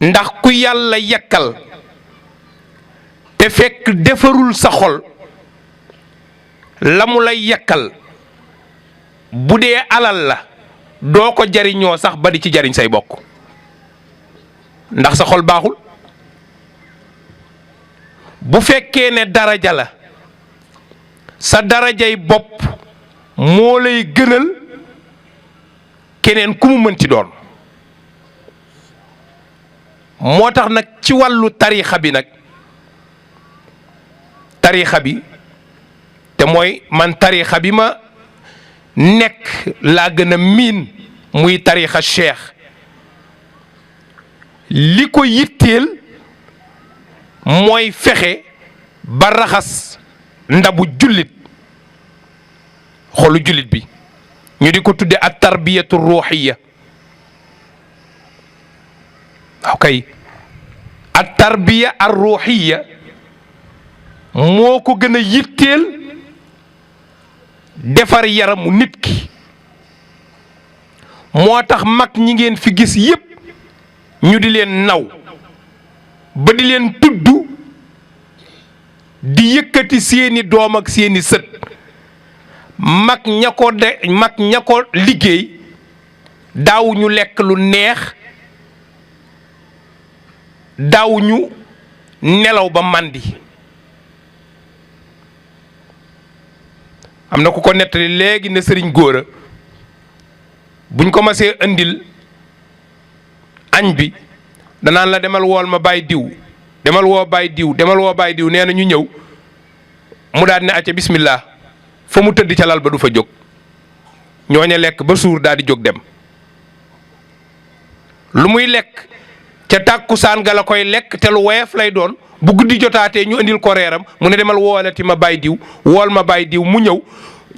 ndax ku yàlla yekkal te fekk defarul sa xol la mu lay yekkal bu dee alal la doo ko jariñoo sax ba di ci jariñ say bokk ndax sa xol baaxul. bu fekkee ne daraja la sa darajay bopp moo lay gënal keneen ku mu mënti doon. moo tax nag ci wàllu tariixa bi nag tariixa bi te mooy man tariixa bi ma nekk laa gën a miin muy tariixa cheikh li ko yitteel mooy fexe ba raxas ndabu jullit xolu jullit bi ñu di ko tudde at tarbiyatu ruuxiya. ok at tarbiya ar ruuxiya moo ko gën a yitteel defar yaramu nit ki. moo tax mag ñi ngeen fi gis yépp ñu di leen naw ba di leen tudd di yëkkati seeni doom ak seeni sët mag ña ko liggéey daawuñu lekk lu neex daawuñu nelaw ba màndi. am na ku ko nettali léegi ne sëriñ góora buñ ko masee andil añ bi danaan la demal wool ma baay diw demal woo baay diw demal woo baay diw nee na ñu ñëw mu daal ne acca bismillah fa mu tëdd ca lal ba du fa jóg ñooña lekk ba suur daal di jóg dem. lu muy lekk ca tàkkusaan ga la koy lekk te lu woyof lay doon bu guddi jotaatee ñu indil ko reeram mu ne demal woolati ma baay diw wool ma baay diw mu ñëw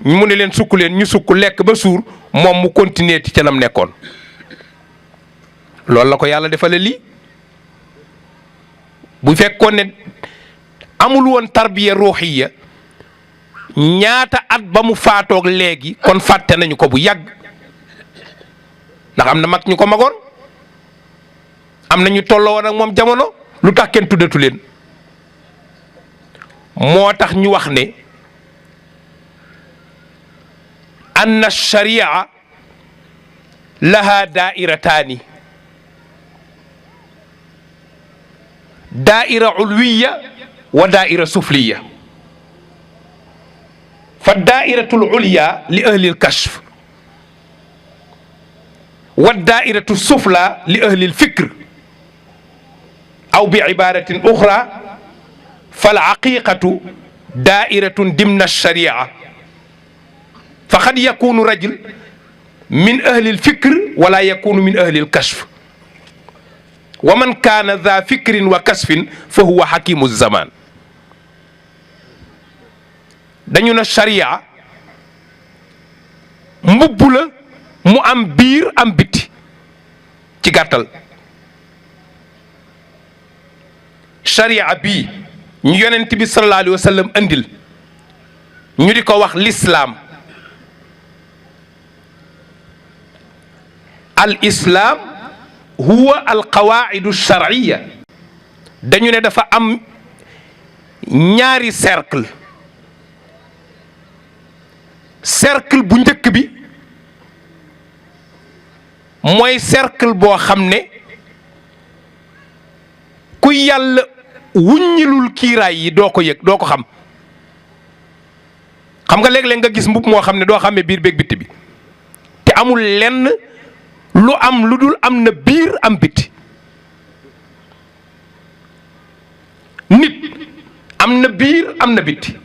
mu ne leen sukk leen ñu sukk lekk ba suur moom mu continuer ci ca lam nekkoon. loolu la ko yàlla defale lii. bu fekkoon ne amul woon tarbiya ruuxiya ñaata at ba mu faatoog léegi kon fàtte nañu ko bu yàgg ndax am na mag ñu ko magoon am na ñu tolloo woon ak moom jamono lu tax kenn tuddatu leen. moo tax ñu wax ne anna sharia laha daairataani daaira ulwiya wa daaira sufliya fa daairatu ulya li ahli alkashf wa daairatu sufla li ahli alfikr aw bi ibaratin uxra fal haqiqatu daa'iratun dimna sharia fa qad yakunu rajul min ahli al-fikr wala yakunu min ahli al-kashf wa man kaana dha fikrin wa kasfin fa huwa hakimu zaman. dañu na sharia mbubb la mu am biir am biti ci gàttal. sharia bii ñu yonent bi sallallahu alayhi wa sallam andil ñu di ko wax l'islam. al islam huwa al qawaidu shar'iyya dañu ne dafa am ñaari cercle. cercle bu njëkk bi mooy cercle boo xam ne ku yàlla wuññilul kiiraay yi doo ko yëg doo ko xam. xam nga léeg-léeg nga gis mbub moo xam ne doo xamee biir beeg bitti bi te amul lenn lu am lu dul am na biir am bitti. nit am na biir am na bitti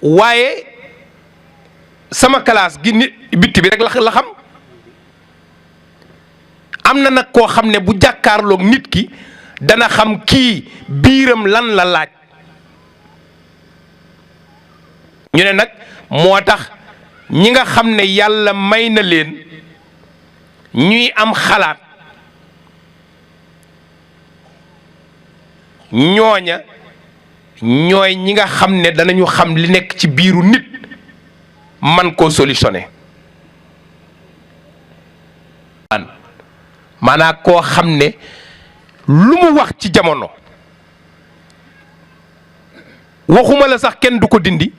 waaye sama classe gi nit bitti bi rek la xam. am na nag koo xam ne bu jàkkaarloog nit ki dana xam kii biiram lan la laaj. ñu ne nag moo tax ñi nga xam ne yàlla may na leen ñuy am xalaat ñooña ñooy ñi nga xam ne danañu xam li nekk ci biiru nit man koo solutionné. maanaam koo xam ne lu mu wax ci jamono waxuma la sax kenn du ko dindi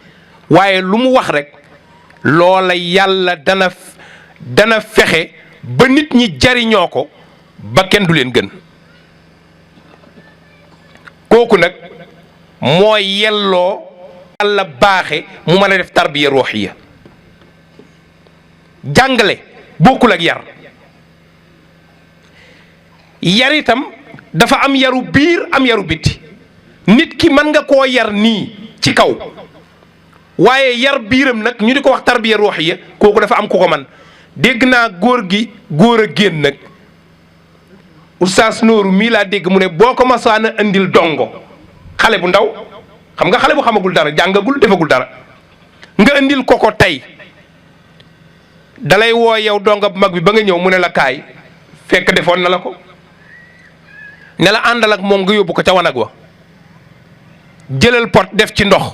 waaye lu mu wax rek loola yàlla dana fexe ba nit ñi jariñoo ko ba kenn du leen gën kooku nag moo yelloo yàlla baaxe mu mën a def tarbiya ruuxiya jàngale bokkul ak yar itam dafa am yaru biir am yaru bitti nit ki mën nga koo yar nii ci kaw waaye yar biiram nag ñu di ko wax tarbiya ruuxiya kooku dafa am ku ko man dégg naa góor a génn nag oustaz Nooru mii laa dégg mu ne boo ko masaana andil dongo xale bu ndaw xam nga xale bu xamagul dara jàngagul defagul dara nga andil ko tey dalay woo yow donga bu mag bi ba nga ñëw mu ne la kaay fekk defoon na la ko ne la àndal ak moom nga yóbbu ko ca wanag wa jëlal pot def ci ndox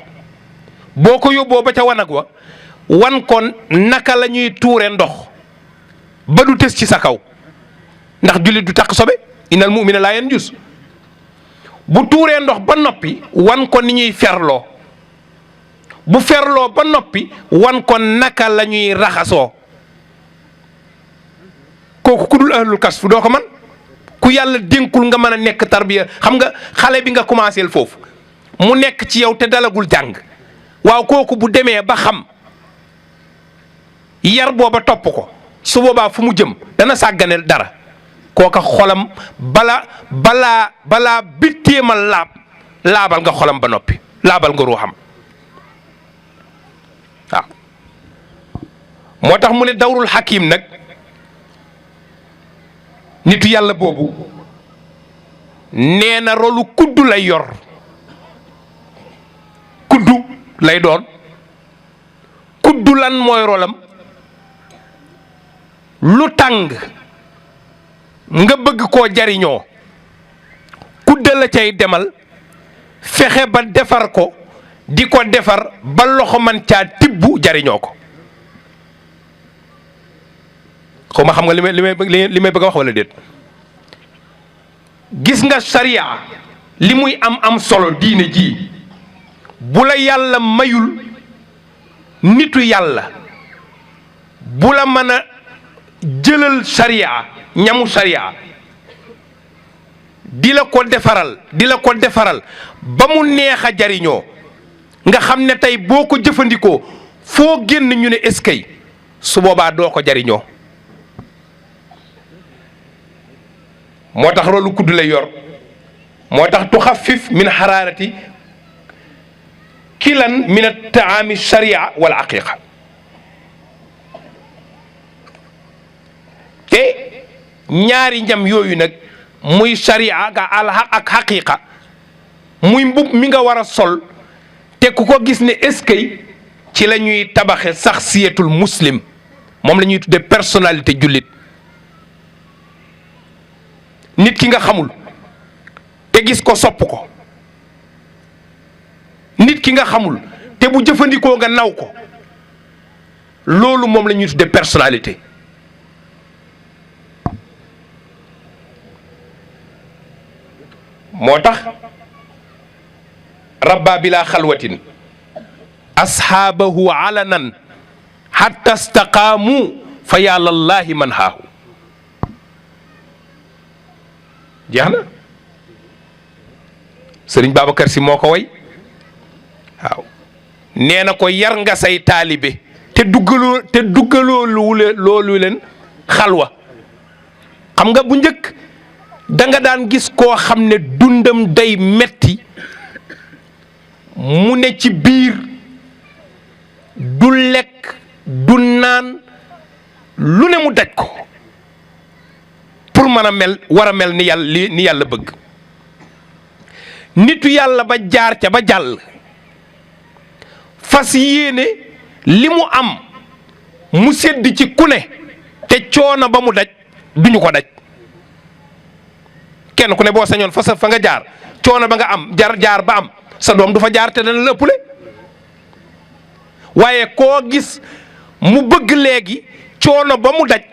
boo ko yóbboo ba ca wanag wa wan ko naka la ñuy tuure ndox ba du tës ci sa kaw ndax jullit du takk sobe innal mu'mina laa yanjus bu tuuree ndox ba noppi wan ko ni ñuy ferloo bu ferloo ba noppi wan ko naka la ñuy raxasoo kooku ku dul ahlul kasf doo ko man ku yàlla dénkul nga mën a nekk tarbiya xam nga xale bi nga commencé foofu mu nekk ci yow te dalagul jàng waaw kooku bu demee ba xam yar booba topp ko su boobaa fu mu jëm dana sàgganeel dara kooka xolam balaa bitteemal laabal nga xolam ba noppi laabal nga ruuxam waaw moo tax mu ne dawrul hakim nag nitu yàlla boobu nee na rolu kuddu lay yor kuddu lay doon kuddu lan mooy rolam lu tàng nga bëgg koo jariñoo kudda la cay demal fexe ba defar ko di ko defar ba loxo man caa tibbu jariñoo ko xaw ma xam nga li may bëgg a wax wala déet gis nga sariya li muy am solo diine ji bu la yàlla mayul nitu yàlla bu la mën a jëlal sariya ñamu sariya di la ko defaral ba mu neex a jariñoo nga xam ne tey boo ko jëfandikoo foo génn ñu ne eskay su boobaa doo ko jariñoo moo tax rolu kudd lay yor moo tax tuxaffif min xaraarati kilan min at-taami sharia wal aqiqa te ñaari ñam yooyu nag muy sharia ak xaqiqa muy mbub mi nga war a sol te ku ko gis ne eskay ci la ñuy tabaxe saxsiyatul muslim moom la ñuy tudde personnalité jullit nit ki nga xamul te gis ko sopp ko nit ki nga xamul te bu jëfandikoo nga naw ko loolu moom la ñuy tudde personnalité moo tax rabba bila xalwatin ashaabahu alanan hatta staqaamu fa yàllallahi man haahu jeex na sëriñ Babacar Si moo ko way waaw nee na ko yar nga say taalibe te duggaloo loolu leen xalwa xam nga bu njëkk da nga daan gis koo xam ne dundam day metti mu ne ci biir du lekk du naan lu ne mu daj ko pour mën a mel war a mel ni yàlla bëgg nitu yàlla ba jaar ca ba jàll fas yéene li mu am mu sedd ci ku ne te coono ba mu daj duñu ko daj kenn ku ne boo sañoon fa nga jaar coono ba nga am jaar ba am sa doom du fa jaar te dana la ëppale waaye koo gis mu bëgg léegi coono ba mu daj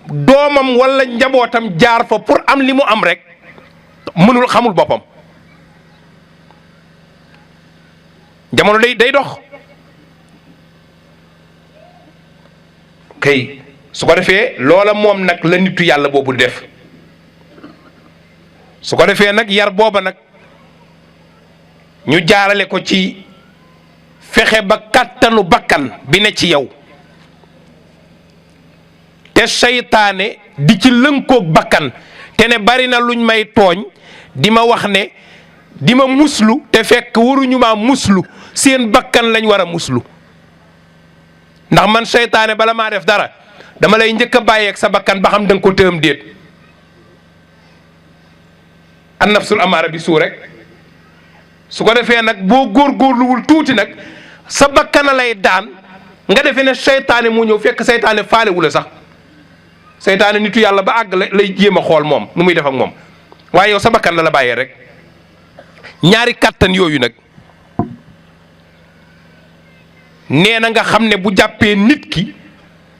doomam wala njabootam jaar fa pour am li mu am rek mënul xamul boppam. jamono day dox kay su ko defee loola moom nag la nitu yàlla boobu def su ko defee nag yar booba nag ñu jaarale ko ci fexe ba kàttanu bakkan bi ne ci yow te seytaane di ci lënkoog bakkan te ne bari na luñ may tooñ di ma wax ne di ma muslu te fekk waruñu maa muslu seen bakkan lañ war a muslu ndax man seytaane bala maa def dara dama lay njëkk a bàyyeeg sa bakkan ba xam da nga ko tëam déet an nafsul amaara bi suu rek su ko defee nag boo góorgóorluwul tuuti nag sa bakkana lay daan nga defee ne seytaane mu ñëw fekk seytaane faalewu la sax seytaane nitu yàlla ba àgg lay jéem a xool moom nu muy def ak moom waaye yow sa bakkan la bàyyee rek ñaari kàttan yooyu nag nee na nga xam ne bu jàppee nit ki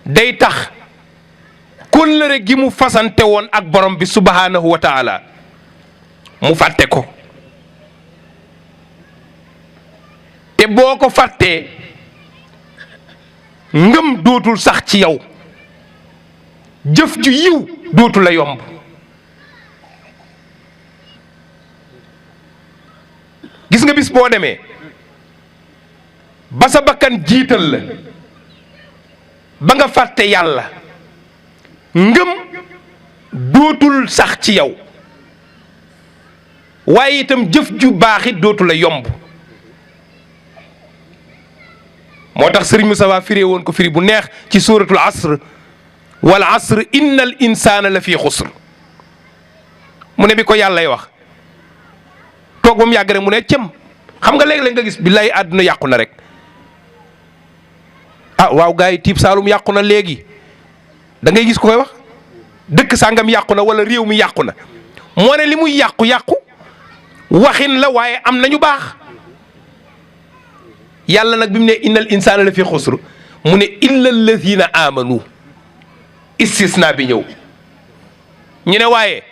day tax kóllëre gi mu fasante woon ak borom bi subhanahu wa taala mu fàtte ko te boo ko fàttee ngëm dootul sax ci yow jëf ju yiw dootu la yomb gis nga bis boo demee ba sa bakkan jiital la ba nga fàtte yàlla ngëm dootul sax ci yow waaye itam jëf ju baax it dootu la yomb moo tax sëriñ Moussa firee woon ko firi bu neex ci suuratul asr wal asr innal insaana la fii xusr mu ne bi ko yàllay wax toog ba mu yàgg rek mu ne cëm xam nga léeg-léeg nga gis billaay àdduna yàqu na rek ah waaw gars yi tiib saalum yàqu na léegi da ngay gis ko koy wax dëkk sàngam yàqu na wala réew mi yàqu na moo ne li muy yàqu-yàqu waxin la waaye am nañu baax yàlla nag bi mu ne innal insaana la fi xusr mu ne illa alladina amanu istisna bi ñëw ñu ne waaye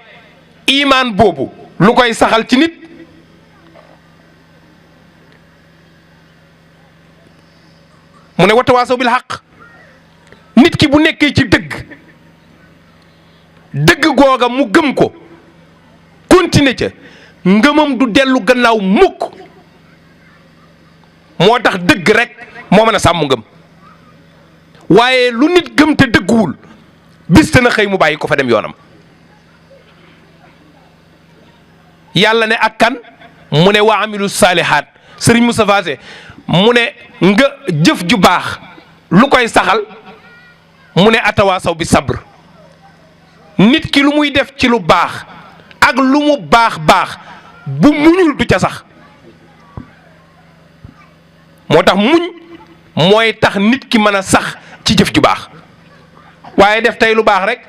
imaan boobu lu koy saxal ci nit mu ne watawaasaw bil xaq nit ki bu nekkee ci dëgg googa mu gëm ko continuer ca ngëmam du dellu gannaaw mukk moo tax dëgg rek moo mën a sàmm ngëm waaye lu nit gëm te dëgguwul bis te na xëy mu bàyyi ko fa dem yoonam yàlla ne ak kan mu ne wa amilu saalihaat sëriñ Moustapha Sy mu ne nga jëf ju baax lu koy saxal mu ne atawaasaw bi sabr nit ki lu muy def ci lu baax ak lu mu baax bu muñul du ca sax moo tax muñ mooy tax nit ki mën a sax ci jëf ju baax waaye def tey lu baax rek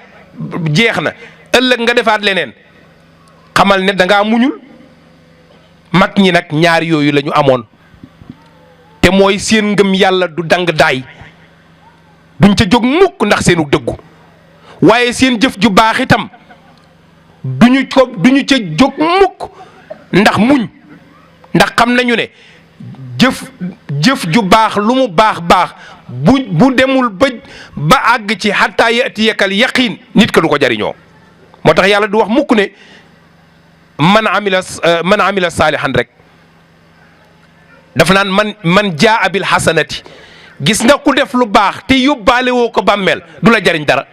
jeex na ëllëg nga defaat leneen xamal ne da ngaa muñul mag ñi nag ñaar yooyu la ñu amoon te mooy seen ngëm yàlla du dang daay duñ ca jóg mukk ndax seenu dëggu waaye seen jëf ju baax itam duñu ca jóg mukk ndax muñ ndax xam nañu ne jëf ju baax lu mu baax bu demul ba àgg ci xataa yatiyakal yaqiin nit ka du ko jariñoo moo tax yàlla du wax mukk ne man amila saalihan rek dafa naan man jaa bil xasanati gis nga ku def lu baax te yóbbaale woo ko bàmmeel du la jariñ dara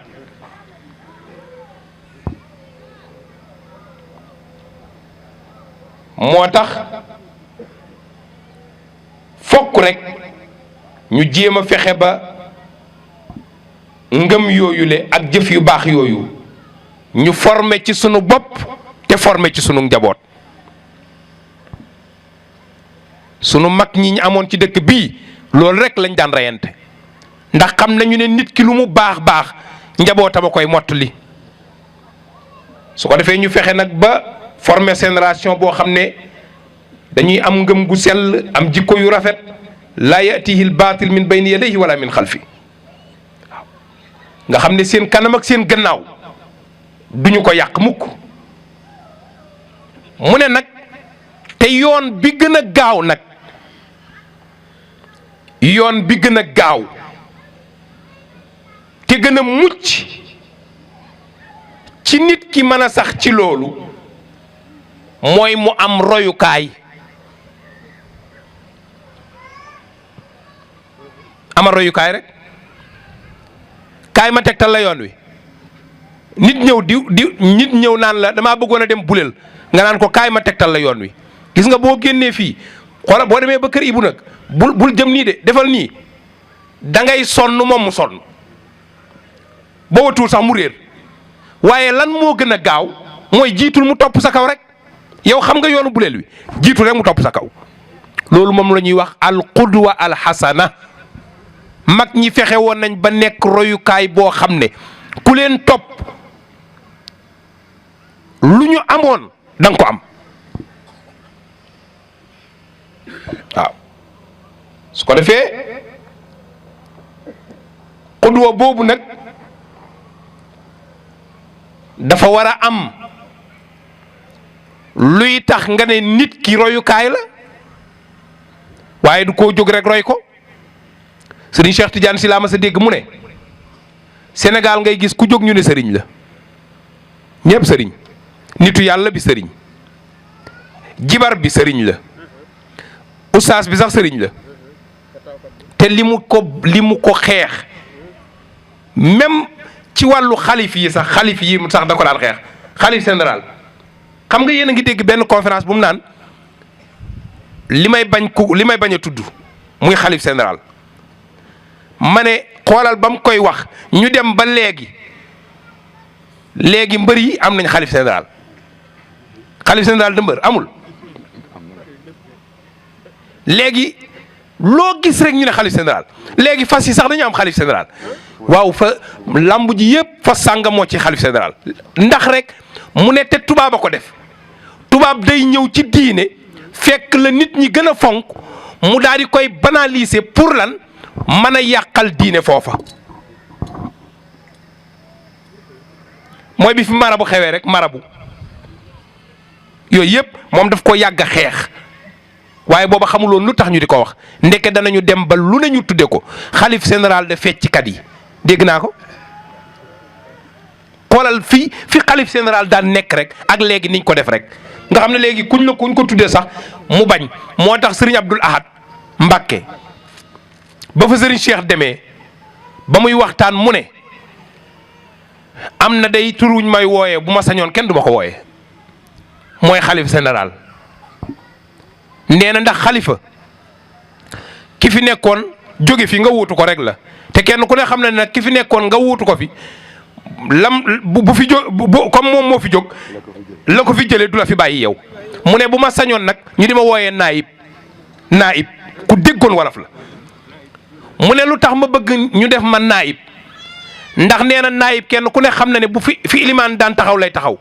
moo tax fokk rek ñu jéem a fexe ba ngëm yooyule ak jëf yu baax yooyu ñu former ci sunu bopp te former ci sunu njaboot sunu mag ñi ñu amoon ci dëkk bii loolu rek lañ daan reyante ndax xam nañu ne nit ki lu mu baax njabootam a koy mottali su ko defee ñu fexe nag ba former génération boo xam ne dañuy am ngëm gu sell am jikko yu rafet laa yatihi l baatil min bayni yadayhi wala min xalfi waaw nga xam ne seen kanam ak seen gannaaw duñu ko yàq mukk. mu ne nag te yoon bi gën a gaaw nag yoon bi gën a gaaw te gën a mucc ci nit ki mën a sax ci loolu mooy mu am royukaay. ama royukaay rek kaay ma tegtal la yoon wi nit ñëw nit ñëw naan la damaa bëggoon a dem buleel nga naan ko kaay ma tegtal la yoon wi. gis nga boo génnee fii xoola boo demee ba kër Ibu nag bul jëm nii de defal nii da ngay sonn moom mu sonn boo watul sax mu réer waaye lan moo gën a gaaw mooy jiitul mu topp sa kaw rek yow xam nga yoonu buleel wi jiitul rek mu topp sa kaw. loolu moom la ñuy wax al qudwa al hasana. mag ñi fexe woon nañ ba nekk royukaay boo xam ne ku leen topp lu ñu amoon da nga ko am waaw. su ko defee xudwa boobu nag dafa war a am luy tax nga ne nit ki royukaay la waaye du koo jóg rek roy ko. sëriñ Cheikh Tidiane si laa ma sa dégg mu ne Sénégal ngay gis ku jóg ñu ne sëriñ la ñëpp sëriñ nitu yàlla bi sëriñ jibar bi sëriñ la ustaas bi sax sëriñ la te li mu ko xeex même ci wàllu xalif yi sax da ko daan xeex xalif général. xam nga yéen a ngi dégg benn conférence bu mu naan li may bañ a tudd muy xalif général. ma ne xoolal ba mu koy wax ñu dem ba léegi mbër yi am nañ xalif général de mbër amul léegi loo gis rek ñu ne xalif général léegi fas yi sax dañu am xalif général. waaw fa lamb ji yëpp fas sànga moo ci xalif général ndax rek mu ne te tubaab a ko def tubaab day ñëw ci diine fekk la nit ñi gën a fonk mu daal di koy banaliser pour lan mën a yàqal diine foofa. mooy bi fi marabu xewee rek marabu yooyu yëpp moom daf ko yàgg a xeex waaye booba xamuloon lu tax ñu di ko wax ndeke danañu dem ba lu ne ñu tudde ko xalif général de fecckat yi dégg naa ko. xoolal fi xalif général daan nekk rek ak léegi niñ ko def rek nga xam ne léegi kuñ ko tuddee sax mu bañ. moo tax Serigne Abdoul Ahad Mbacké ba fa Serigne Cheikh demee ba muy waxtaan mu ne am na day turuñ may wooyee bu ma sañoon kenn du ma ko wooyee mooy xalif général. nee na ndax xalifa ki fi nekkoon jóge fi nga wuutu ko rek la te kenn ku ne xam na ne nag ki fi nekkoon nga wuutu ko fi bu fi jóg comme moom moo fi jóg la ko fi jëlee du la fi bàyyi yow. mu ne bu ma sañoon nag ñu di ma wooyee naayib ku déggoon wolof la. mu ne lu tax ma bëgg ñu def ma naayib ndax nee na naayib kenn ku ne xam na ne bu fi ilimaan daan taxaw lay taxaw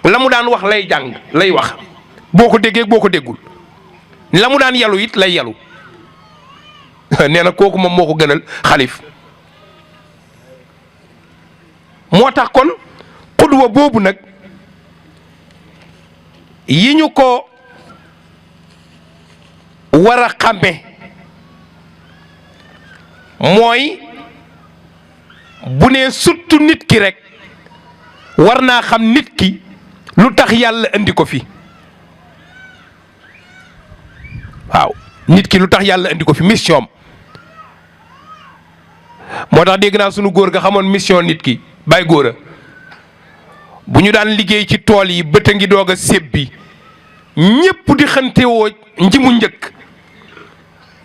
la mu daan wax lay jàng lay wax boo ko déggee boo ko déggul la mu daan yalu it lay yalu nee na kooku moom moo ko gënal xalif. moo tax kon xudwa boobu nag yi ñu ko war a xàmme mooy bu nee surtout nit ki rek war naa xam nit ki lu tax yàlla indi ko fi. waaw nit ki lu tax yàlla indi ko fi mission moo tax dégg naa sunu góor ga xamoon mission nit ki bàyyi góor a bu ñu daan liggéey ci tool yi bët a ngi doog a sébbi ñépp di xantewoo njimu njëkk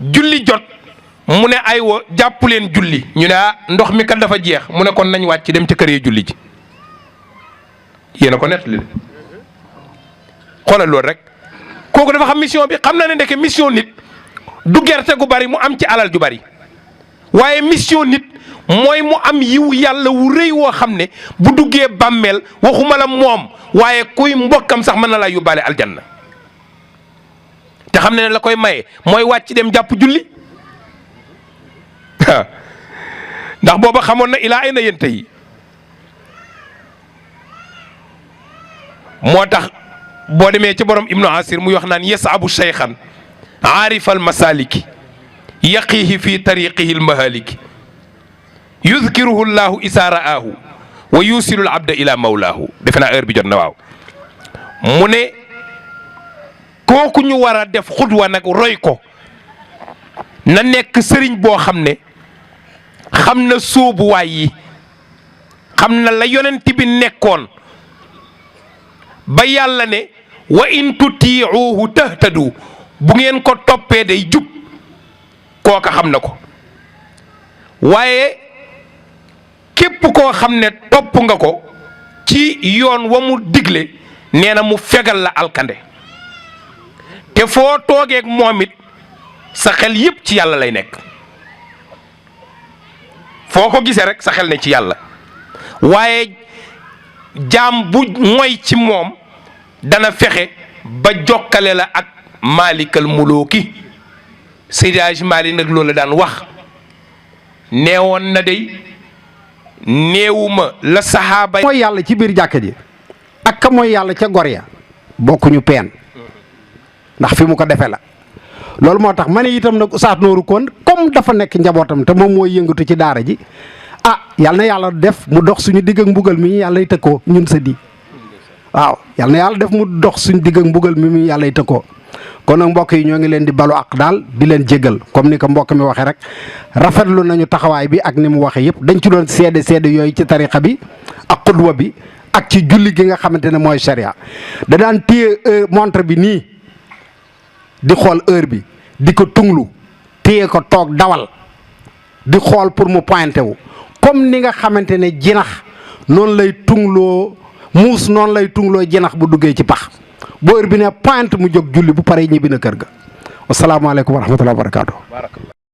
julli jot mu ne aywa jàpp leen julli ñu ne ndox mi kat dafa jeex mu ne kon nañ wàcc dem ca kër yi julli ji yéen a ko nettali xoolal loolu rek kooku dafa xam mission bi xam na ne ndeke mission nit du gerte gu bari mu am ci alal ju bari waaye mission nit mooy mu am yiw yàlla wu rëy woo xam ne bu duggee bàmmeel waxuma la moom waaye kuy mbokkam sax mën na laa yóbbaale aljanna te xam ne la koy maye mooy wàcc dem jàpp julli ndax booba xamoon na ilaa ay na yéen tey moo tax boo demee ci borom ibnu asir muy wax naan yasabu cheykhan aarifa al masaliki yaqihi fi tariqihi al mahaliki yudkiruhu llahu isa ra'aahu wa yusilu al abda ila mawlaahu defe naa heure bi jot na waaw mu ne kooku ñu war a def xudwa nag roy ko na nekk sëriñ boo xam ne xam na sóobuwaay yi xam na la yonent bi nekkoon ba yàlla ne wa in tutiicuuhu tahtadu bu ngeen ko toppee day jub kooka xam na ko waaye képp koo xam ne topp nga ko ci yoon wa mu digle nee na mu fegal la alkande te foo toogeeg moom it sa xel yëpp ci yàlla lay nekk foo ko gisee rek sa xel ne ci yàlla waaye jaam bu moy ci moom dana fexe ba jokkale la ak maalikal mulooki Seydi Hadji Malick nag loolu daan wax neewoon na day néewuma la saxaaba mooy yàlla ci biir jàkka ji ak ka mooy yàlla ca gor ya bokkuñu peen ndax fi mu ko defee la loolu moo tax ma ne itam nag Oustaz Nourou kon comme dafa nekk njabootam te moom mooy yëngatu ci daara ji yal na yàlla def mu dox suñu digg ak mbugal mi yàlla y tëkkoo ñun sa di waaw yal na yàlla def mu dox suñu digg ak mbugal mi yàlla y tëkkoo kon nag mbokk yi ñoo ngi leen di balu ak daal di leen jéggal comme ni ko mbokk mi waxee rek rafetlu nañu taxawaay bi ak ni mu waxee yëpp dañ ci doon seede yooyu ci tariqa bi ak xudwa bi ak ci julli gi nga xamante ne mooy sharia da daan téye montre bi nii di xool heure bi di ko tunglu téye ko toog dawal di xool pour mu pointé wu comme ni nga xamante ne jinax noonu lay tungloo muus noonu lay tungloo jinax bu duggee ci pax boo heure bi ne pointe mu jóg julli bu paree ñibbi na kër ga wasalaamaaleykum wa rahmatulah wa barakaatu.